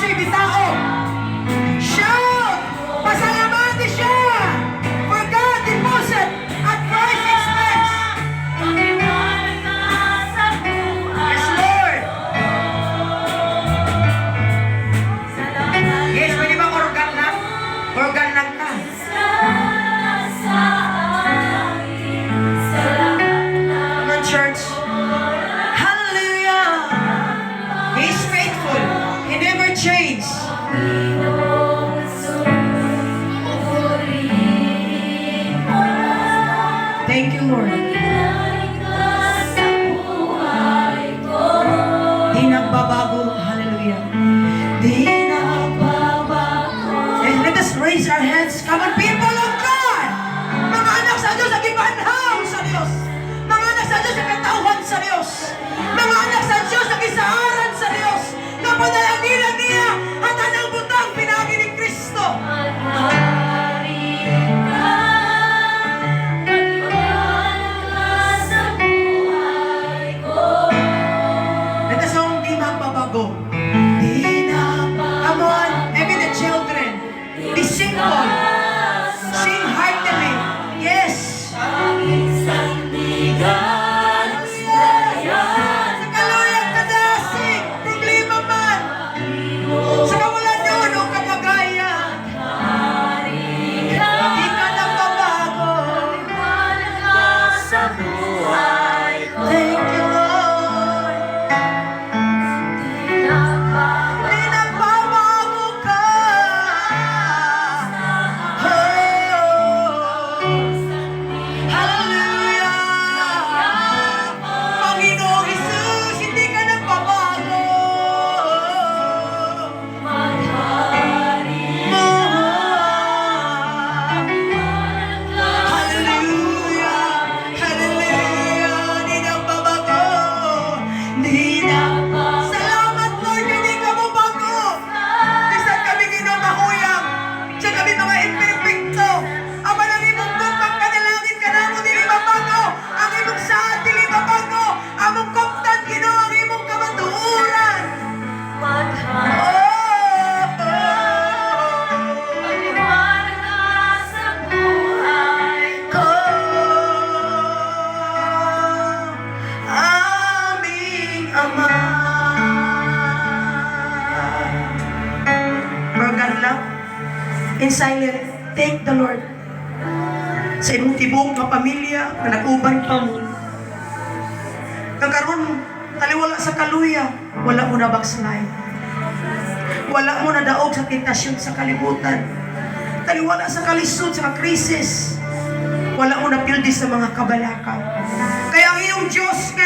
siya bitao. Shout! Pasalamati siya! For God deposit at Christ expense. Yes, Lord. Yes, pwede ba organ lang? Organ lang ka. Come on, church. Hallelujah. He's faithful. He never changed. Thank you, Lord. Di nagbabago. Hallelujah. Di nagbabago. And let us raise our hands. Come on, people of God. Mga anak sa Diyos, nagibanhaw sa Diyos. Mga anak sa Diyos, nagkatauhan sa Diyos. Mga anak sa Diyos, nagisaaran sa Diyos. Kapadalanginan niya at anang butang pinagi ni Kristo. Let us all di magbabago. Di na. Come on, even the children. Be simple. Sing heartily. Yes. Sa kaluyang kadasig, problema man. Sa kawalan yun, o kabagayan. Di ka nagbabago. Thank you, Lord. Di nagbabago ka. Hallelujah. Panginoong Jesus, hindi ka nagbabago. Hallelujah. Hallelujah. Di nagbabago. Di na. Salamat, Lord, hindi ka mo bago. Bisan kami ginamahuyang. Siya kami mga imperfecto. Ama ng imong bukang kanalangin ka na mo, dili mabago. Ang imong saad, dili mabago. Among koptan, Ginoo, ang imong kamatuuran. Aming Ama. Organ lang. In silent, thank the Lord sa imong tibok nga pamilya nga nag-uban pa mo. Kakaroon, taliwala sa kaluya, wala mo na backslide. Wala mo na daog sa tentasyon sa kalibutan. Taliwala sa kalisod, sa krisis. Wala mo na pildi sa mga kabalakaw. Kaya ang iyong Diyos nga